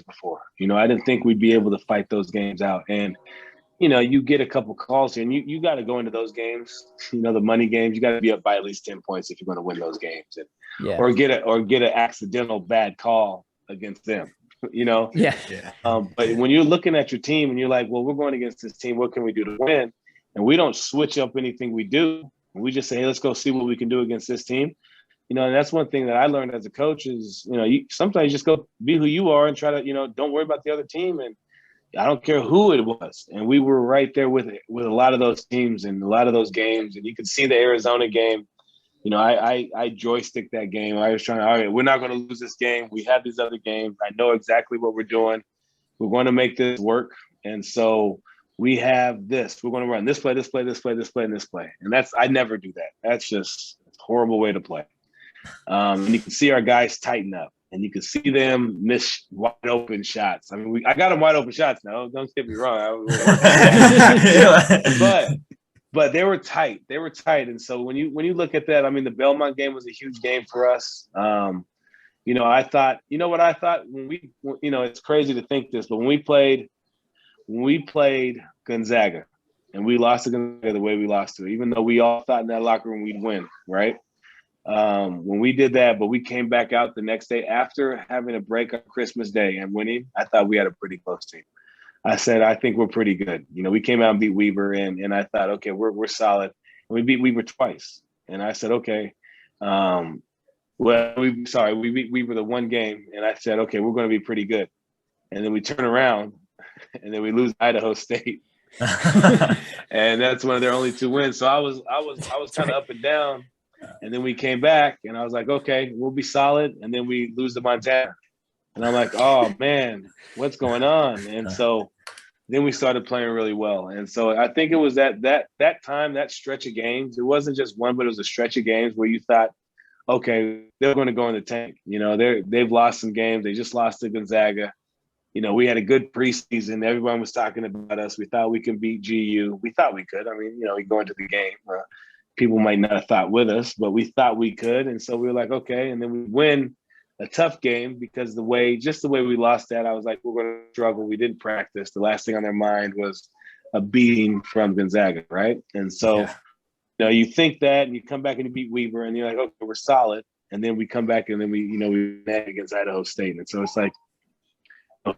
before. I didn't think we'd be able to fight those games out. And, you get a couple calls here, and you got to go into those games, the money games. You got to be up by at least 10 points if you're going to win those games, or get an accidental bad call against them. Yeah. But when you're looking at your team and you're like, well, we're going against this team, what can we do to win? And we don't switch up anything we do. We just say, hey, let's go see what we can do against this team. And that's one thing that I learned as a coach is, sometimes you just go be who you are and try to, don't worry about the other team. And I don't care who it was. And we were right there with a lot of those teams and a lot of those games. And you could see the Arizona game. I joystick that game. I was trying to, all right, we're not going to lose this game. We have these other games. I know exactly what we're doing. We're going to make this work. And so we have this. We're going to run this play, this play, this play, this play, and this play. And I never do that. That's just a horrible way to play. And you can see our guys tighten up, and you can see them miss wide open shots. I mean, I got them wide open shots now. Don't get me wrong. But they were tight. They were tight. And so when you look at that, I mean, the Belmont game was a huge game for us. I thought, what I thought when we, it's crazy to think this, but when we played Gonzaga and we lost to Gonzaga the way we lost to it, even though we all thought in that locker room we'd win, right? When we did that, but we came back out the next day after having a break on Christmas Day and winning, I thought we had a pretty close team. I said, I think we're pretty good. We came out and beat Weber, and I thought, okay, we're solid. And we beat Weber twice. And I said, okay, we beat Weber the one game. And I said, okay, we're going to be pretty good. And then we turn around, and then we lose Idaho State. And that's one of their only 2 wins. So I was kind of up and down. And then we came back, and I was like, okay, we'll be solid. And then we lose to Montana. And I'm like, oh, man, what's going on? And so then we started playing really well. And so I think it was that time, that stretch of games. It wasn't just one, but it was a stretch of games where you thought, okay, they're going to go in the tank. They've lost some games. They just lost to Gonzaga. We had a good preseason. Everyone was talking about us. We thought we could beat GU. We thought we could. I mean, we go into the game. People might not have thought with us, but we thought we could. And so we were like, okay. And then we win a tough game because the way we lost that, I was like, we're going to struggle. We didn't practice. The last thing on their mind was a beating from Gonzaga, right? And so, you think that, and you come back and you beat Weber, and you're like, okay, we're solid. And then we come back, and then we met against Idaho State. And so it's like,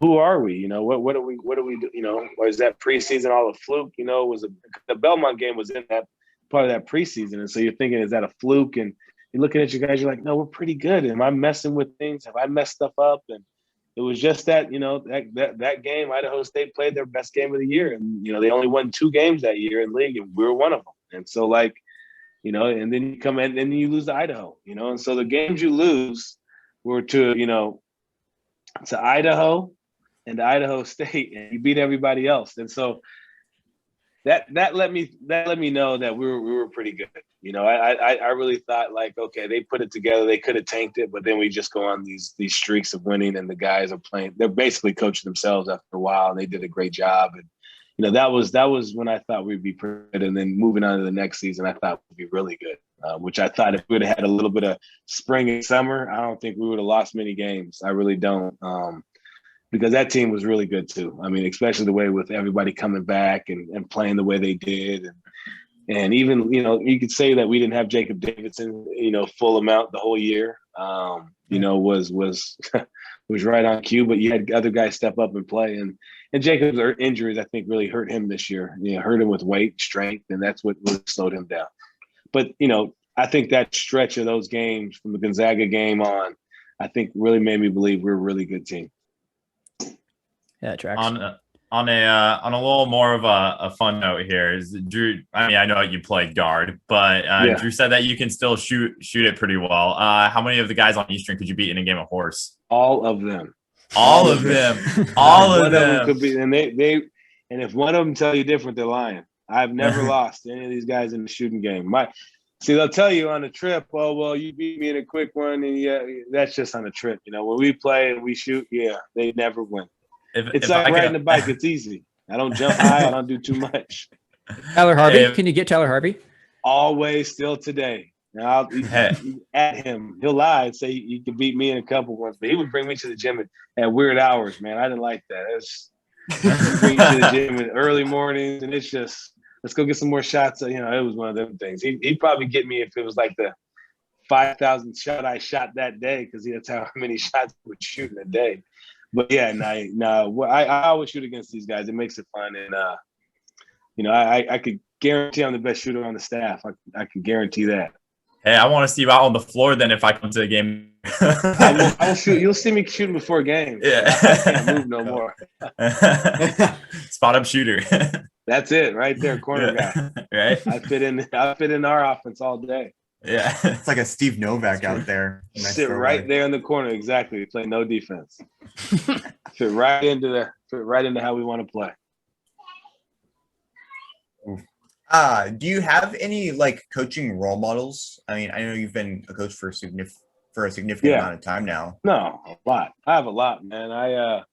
who are we? What do we do? Was that preseason all a fluke? The Belmont game was in that part of that preseason. And so you're thinking, is that a fluke? And you're looking at you guys, you're like, no, we're pretty good. Am I messing with things? Have I messed stuff up? And it was just that, that game, Idaho State played their best game of the year. And, they only won 2 games that year in league, and we were one of them. And so and then you come in and you lose to Idaho, and so the games you lose were to Idaho and Idaho State, and you beat everybody else. And so that let me know that we were pretty good. I really thought, like, okay, they put it together. They could have tanked it, but then we just go on these streaks of winning, and the guys are playing. They're basically coaching themselves after a while, and they did a great job. And that was when I thought we'd be pretty good. And then moving on to the next season, I thought we'd be really good. Which I thought if we would have had a little bit of spring and summer, I don't think we would have lost many games. I really don't. Because that team was really good too. I mean, especially the way with everybody coming back and playing the way they did. And even, you could say that we didn't have Jacob Davidson, full amount the whole year, was right on cue, but you had other guys step up and play. And Jacob's injuries, I think, really hurt him this year. Hurt him with weight, strength, and that's what really slowed him down. But, I think that stretch of those games from the Gonzaga game on, I think really made me believe we're a really good team. Yeah, it tracks. On a little more of a fun note here is Drew. I mean, I know you played guard, but Yeah. Drew said that you can still shoot it pretty well. How many of the guys on Eastern could you beat in a game of horse? All of them. All of them. All of One of them them. could be, and and if one of them tell you different, they're lying. I've never lost any of these guys in the shooting game. They'll tell you on a trip, oh, well, you beat me in a quick one, and yeah, that's just on a trip. You know, when we play and we shoot, yeah, they never win. It's like riding a bike. It's easy. I don't jump high. I don't do too much. Tyler Harvey, can you get Tyler Harvey? Always, still today. Now, at him, he'll lie and say he could beat me in a couple ones, but he would bring me to the gym at weird hours, man. I didn't like that. Bring me to the gym in early mornings, and it's just, let's go get some more shots. You know, it was one of them things. He'd probably get me if it was like the 5,000 shot I shot that day, because that's how many shots I would shoot in a day. But yeah, I always shoot against these guys. It makes it fun, and you know, I could guarantee I'm the best shooter on the staff. I can guarantee that. Hey, I want to see you out on the floor then if I come to the game. I will shoot. You'll see me shooting before games. Yeah. I can't move no more. Spot up shooter. That's it right there, corner guy. Right. I fit in our offense all day. Yeah. It's like a Steve Novak out there. Nice Sit right there in the corner. Exactly. Play no defense. Fit right into how we want to play. Do you have any like coaching role models? I mean, I know you've been a coach for a significant amount of time now. No, a lot. I have a lot, man.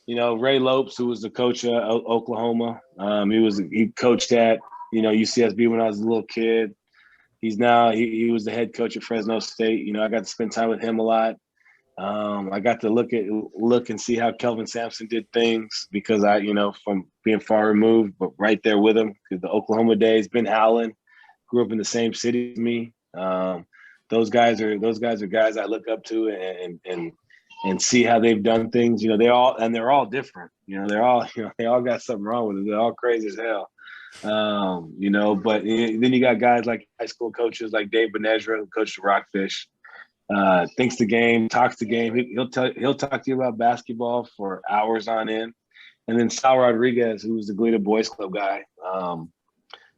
You know, Ray Lopes, who was the coach at Oklahoma. He coached at, you know, UCSB when I was a little kid. He's now he was the head coach at Fresno State. You know, I got to spend time with him a lot. I got to look and see how Kelvin Sampson did things, because from being far removed, but right there with him, because the Oklahoma days, Ben Howland grew up in the same city as me. Those guys are guys I look up to and see how they've done things. You know, they're all different. You know, they all got something wrong with them. They're all crazy as hell. You know, but then you got guys like high school coaches like Dave Benezra, who coached the Rockfish. Thinks the game, talks the game. He'll talk to you about basketball for hours on end. And then Sal Rodriguez, who's the Goleta Boys Club guy,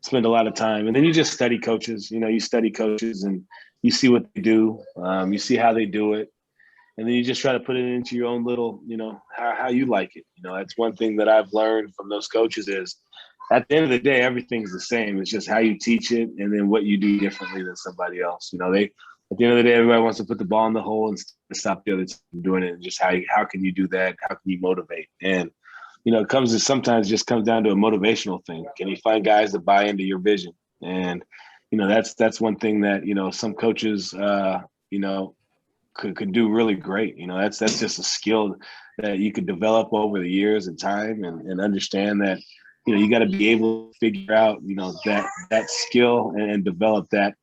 spend a lot of time. And then you just study coaches. You know, you study coaches and you see what they do. You see how they do it. And then you just try to put it into your own little, you know, how you like it. You know, that's one thing that I've learned from those coaches is, at the end of the day, everything's the same. It's just how you teach it and then what you do differently than somebody else. You know, at the end of the day, everybody wants to put the ball in the hole and stop the other team from doing it. And just how can you do that? How can you motivate? And, you know, sometimes just comes down to a motivational thing. Can you find guys that buy into your vision? And, you know, that's one thing that, you know, some coaches, you know, could do really great. You know, that's just a skill that you could develop over the years and time and understand that, you know, you got to be able to figure out, you know, that skill and develop that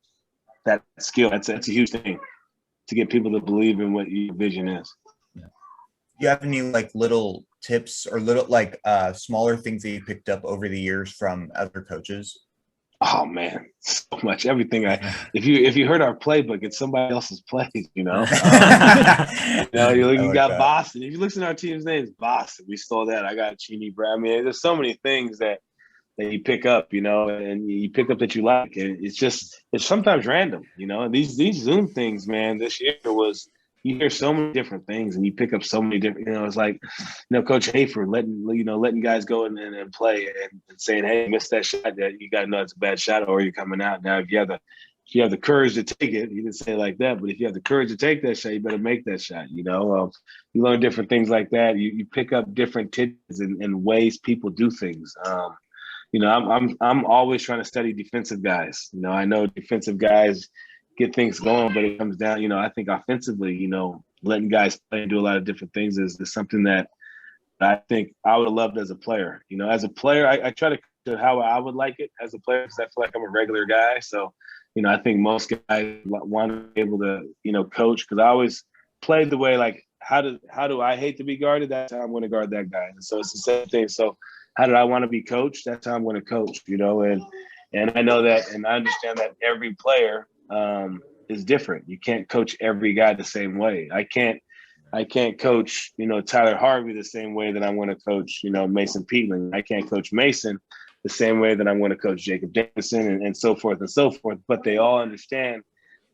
skill. That's a huge thing to get people to believe in what your vision is. Do you have any like little tips or little like smaller things that you picked up over the years from other coaches? Oh man, so much. Everything. If you heard our playbook, it's somebody else's play. You know, you got Boston. If you listen to our team's names, Boston. We stole that. I got Cheney Brown. I mean, there's so many things that you pick up, you know, and you pick up that you like. And it's sometimes random, you know. And these Zoom things, man, this year you hear so many different things and you pick up so many different, you know, it's like, you know, Coach Hafer letting guys go and play and saying, hey, you missed that shot, that you got to know it's a bad shot or you're coming out. Now, if you have the courage to take it, he didn't say it like that, but if you have the courage to take that shot, you better make that shot, you know. You learn different things like that. You pick up different tidbits and ways people do things. You know, I'm always trying to study defensive guys. You know, I know defensive guys get things going, but it comes down, you know, I think offensively, you know, letting guys play and do a lot of different things is something that I think I would have loved as a player. You know, as a player, I try to how I would like it as a player because I feel like I'm a regular guy. So, you know, I think most guys want to be able to, you know, coach because I always played the way like, how do I hate to be guarded? That's how I'm going to guard that guy. And so it's the same thing. So how did I want to be coached? That's how I'm going to coach, you know, and I know that, and I understand that every player is different. You can't coach every guy the same way. I can't I can't coach, Tyler Harvey the same way that I'm going to coach, Mason Peatling. I can't coach Mason the same way that I'm going to coach Jacob Davison and so forth and so forth. But they all understand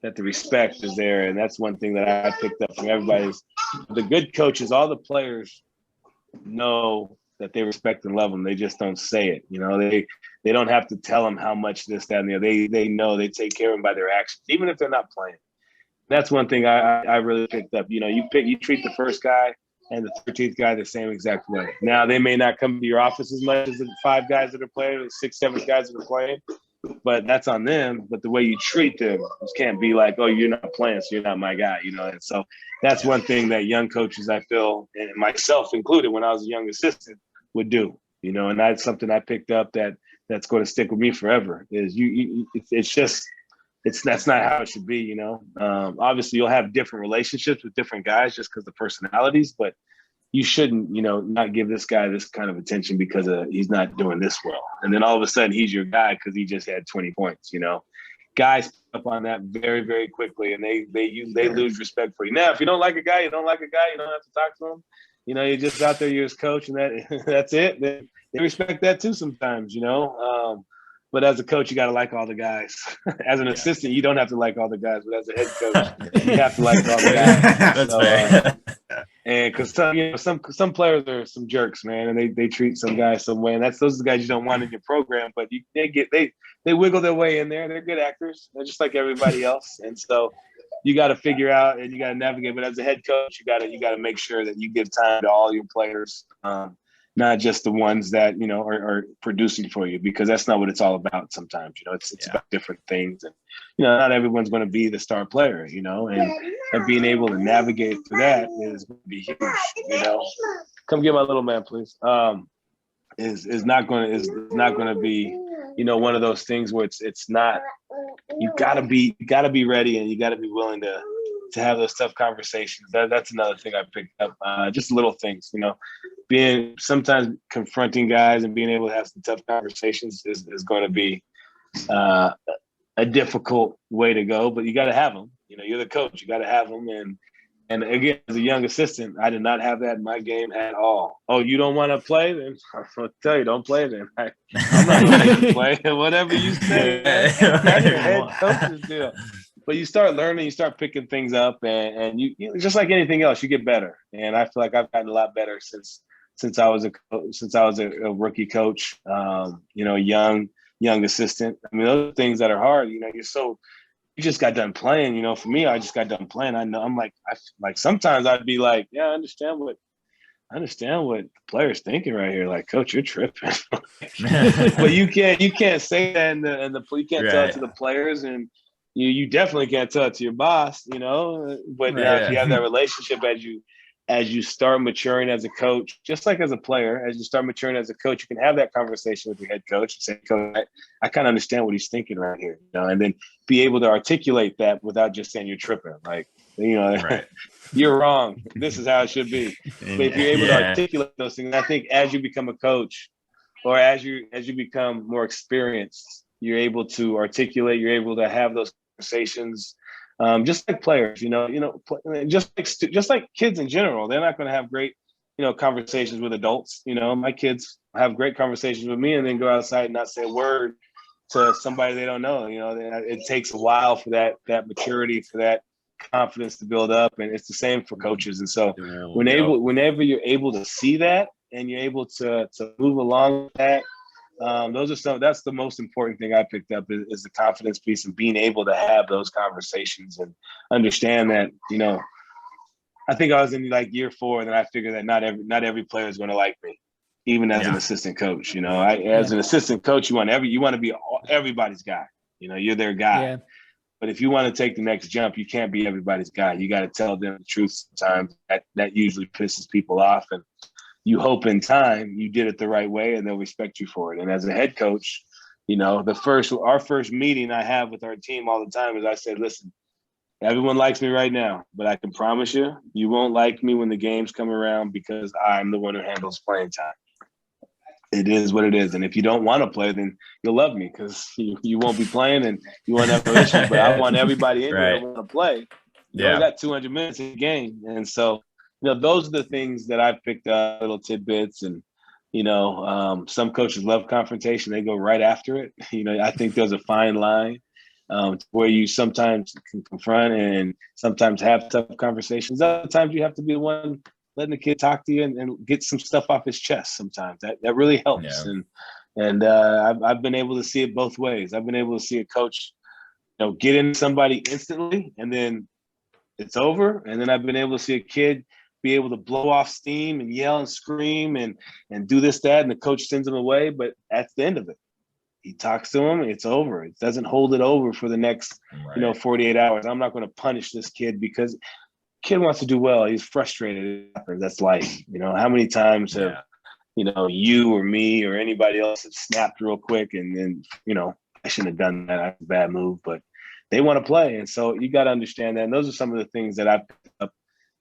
that the respect is there. And that's one thing that I picked up from everybody is the good coaches, all the players know that they respect and love them. They just don't say it. They don't have to tell them how much this, that, and the other. They know they take care of them by their actions, even if they're not playing. That's one thing I really picked up. You treat the first guy and the 13th guy the same exact way. Now, they may not come to your office as much as the 5 guys that are playing, or 6, 7 guys that are playing, but that's on them. But the way you treat them can't be like, oh, you're not playing, so you're not my guy, And so that's one thing that young coaches, I feel, and myself included, when I was a young assistant, would do. And that's something I picked up that's going to stick with me forever. Is that's not how it should be. Obviously you'll have different relationships with different guys just because of personalities, but you shouldn't, not give this guy this kind of attention because he's not doing this well. And then all of a sudden he's your guy because he just had 20 points, Guys pick up on that very, very quickly, and they lose respect for you. Now, if you don't like a guy, you don't have to talk to him. You're just out there, you're his coach, and that's it. They respect that too sometimes, But as a coach, you got to like all the guys. As an assistant, you don't have to like all the guys, but as a head coach, you have to like all the guys. That's fair. And because some players are some jerks, man, and they treat some guys some way, and those are the guys you don't want in your program. But they wiggle their way in there. They're good actors. They're just like everybody else, and so you got to figure out and you got to navigate. But as a head coach, you got to make sure that you give time to all your players. Not just the ones that, are producing for you, because that's not what it's all about sometimes. It's about different things. And, not everyone's going to be the star player, and being able to navigate through that is going to be huge, Come get my little man, please. Is not going to be, one of those things where it's not, you gotta be ready, and you gotta be willing to have those tough conversations. That's another thing I picked up. Just little things, being sometimes confronting guys and being able to have some tough conversations is going to be a difficult way to go, but you got to have them. You're the coach, you got to have them. And again, as a young assistant, I did not have that in my game at all. Oh, you don't want to play? Then I'll tell you, don't play then. I'm not going to make you play. Whatever you say, that's your head coach's deal. But you start learning, you start picking things up, and you just like anything else, you get better. And I feel like I've gotten a lot better since I was a rookie coach, young assistant. I mean, those are things that are hard. You just got done playing. For me, I just got done playing. I know I'm like sometimes I'd be like, yeah, I understand what the player's thinking right here. Like, coach, you're tripping. But you can't say that, and you can't tell it to the players, and you definitely can't tell it to your boss. But now if you have that relationship as you start maturing as a coach, just like as a player, as you start maturing as a coach, you can have that conversation with your head coach and say, Coach, I kind of understand what he's thinking right here, and then be able to articulate that without just saying you're tripping. Like, right. You're wrong. This is how it should be. But if you're able to articulate those things, I think as you become a coach, or as you become more experienced, you're able to articulate, you're able to have those conversations. Just like players, just like kids in general, they're not going to have great, conversations with adults. My kids have great conversations with me and then go outside and not say a word to somebody they don't know. It takes a while for that maturity, for that confidence to build up, and it's the same for coaches. And so, whenever you're able to see that and you're able to move along with that. That's the most important thing I picked up is the confidence piece and being able to have those conversations and understand that, I think I was in like year 4, and then I figured that not every player is going to like me, even as an assistant coach. As an assistant coach, you want to be everybody's guy. You're their guy. Yeah. But if you want to take the next jump, you can't be everybody's guy. You got to tell them the truth sometimes. That usually pisses people off, and you hope in time you did it the right way and they'll respect you for it. And as a head coach, our first meeting I have with our team all the time is I said, listen, everyone likes me right now, but I can promise you, you won't like me when the games come around because I'm the one who handles playing time. It is what it is. And if you don't want to play, then you'll love me because you won't be playing and you won't have no issue. But I want everybody in here to want to play. You only got 200 minutes in the game. And so those are the things that I've picked up, little tidbits. And, some coaches love confrontation. They go right after it. I think there's a fine line where you sometimes can confront and sometimes have tough conversations. Other times you have to be the one letting the kid talk to you and get some stuff off his chest. Sometimes that really helps. Yeah. And I've been able to see it both ways. I've been able to see a coach, get in somebody instantly and then it's over. And then I've been able to see a kid be able to blow off steam and yell and scream and do this, that, and the coach sends him away. But that's the end of it. He talks to him, it's over. It doesn't hold it over for the next, 48 hours. I'm not going to punish this kid because kid wants to do well. He's frustrated. That's life. How many times have, you or me or anybody else have snapped real quick and then, I shouldn't have done that. That's a bad move, but they want to play. And so you got to understand that. And those are some of the things that I've picked up.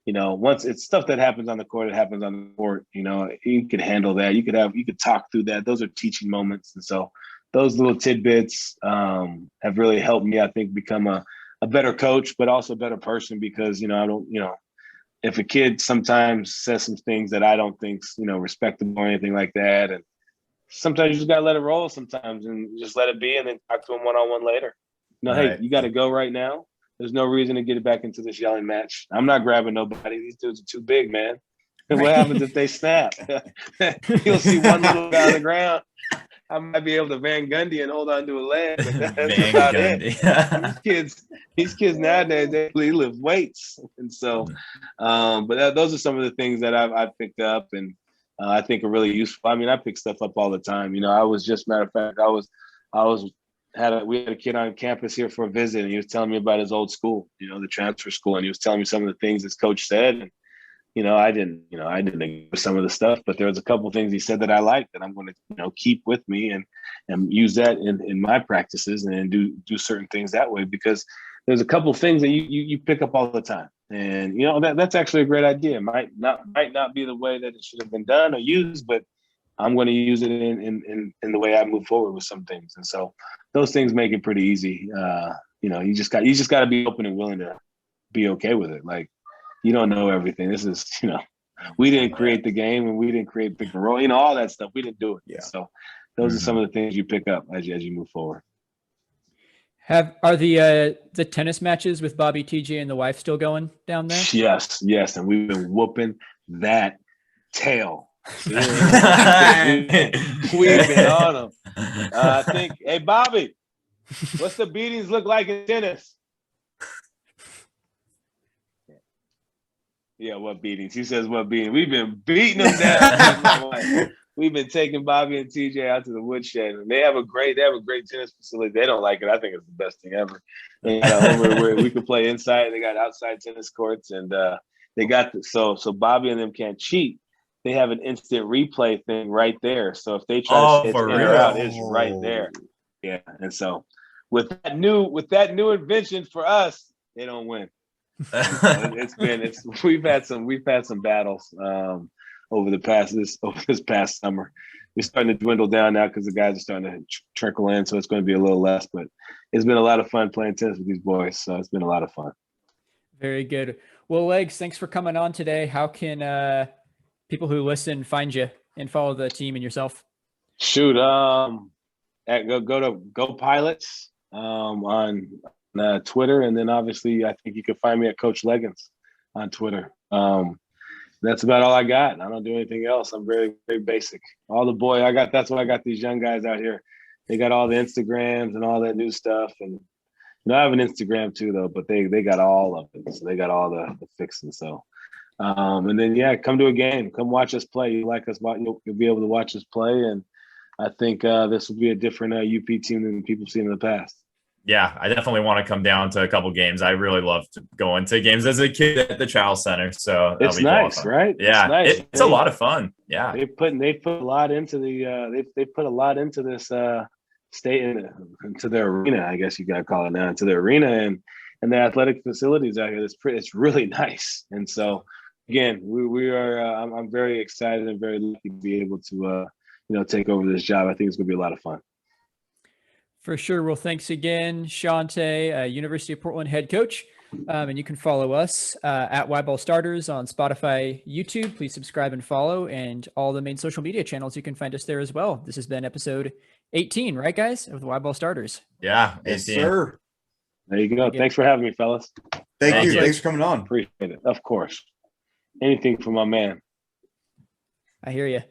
Once it's stuff that happens on the court, it happens on the court. You could handle that. You could talk through that. Those are teaching moments. And so those little tidbits have really helped me, I think, become a better coach, but also a better person because, I don't, if a kid sometimes says some things that I don't think's, respectable or anything like that. And sometimes you just got to let it roll sometimes and just let it be and then talk to them one-on-one later. Hey, you got to go right now. There's no reason to get it back into this yelling match. I'm not grabbing nobody. These dudes are too big, man. And what happens if they snap? You'll see one little guy on the ground. I might be able to Van Gundy and hold on to a leg, but that's about it. These kids nowadays, they lift weights. And so, those are some of the things that I've picked up and I think are really useful. I mean, I pick stuff up all the time. I was just, matter of fact, we had a kid on campus here for a visit and he was telling me about his old school, the transfer school. And he was telling me some of the things his coach said. And, I didn't agree with some of the stuff, but there was a couple of things he said that I liked that I'm going to, keep with me and use that in my practices and do certain things that way, because there's a couple of things that you pick up all the time. And, that's actually a great idea. It might not be the way that it should have been done or used, but I'm going to use it in the way I move forward with some things. And so those things make it pretty easy. You just got to be open and willing to be okay with it. Like, you don't know everything. This is, we didn't create the game and we didn't create pick and roll, all that stuff. We didn't do it. Yeah. So those are some of the things you pick up as you move forward. Are the tennis matches with Bobby, TJ, and the wife still going down there? Yes. And we've been whooping that tail. We've been on them. I think, hey, Bobby, what's the beatings look like in tennis? Yeah, what beatings? He says, what beatings? We've been beating them down. We've been taking Bobby and TJ out to the woodshed. And they have a great tennis facility. They don't like it. I think it's the best thing ever. They got over where we could play inside. They got outside tennis courts, and they got so Bobby and them can't cheat. They have an instant replay thing right there. So if they try to say it's in or out, it's right there. Yeah. And so with that new invention for us, they don't win. We've had some battles over this past summer. We're starting to dwindle down now because the guys are starting to trickle in, so it's going to be a little less. But it's been a lot of fun playing tennis with these boys, so it's been a lot of fun. Very good. Well, Legs, thanks for coming on today. How can people who listen find you and follow the team and yourself? Shoot, go to Go Pilots on Twitter, and then obviously I think you can find me at Coach Legans on Twitter. That's about all I got. I don't do anything else. I'm very, very basic. That's why I got these young guys out here. They got all the Instagrams and all that new stuff. And I have an Instagram too, though, but they got all of it. So they got all the fixing. So, and then, come to a game. Come watch us play. You like us, you'll be able to watch us play. And I think this will be a different UP team than people seen in the past. Yeah, I definitely want to come down to a couple games. I really love going to games as a kid at the Charles Center. So it's nice, right? Yeah, it's nice. It's a lot of fun. Yeah, they put a lot into they put a lot into this into their arena. I guess you gotta call it now, into their arena and the athletic facilities out here. It's really nice. And so again, we are. I'm very excited and very lucky to be able to take over this job. I think it's gonna be a lot of fun. For sure. Well, thanks again, Shantay, University of Portland head coach. And you can follow us at Y-Ball Starters on Spotify, YouTube. Please subscribe and follow, and all the main social media channels. You can find us there as well. This has been episode 18, right, guys, of the Y-Ball Starters. Yeah, Yes, 18. sir. There you go. Thanks for having me, fellas. Thank you. you. Thanks for coming on. Appreciate it. Of course. Anything for my man. I hear you.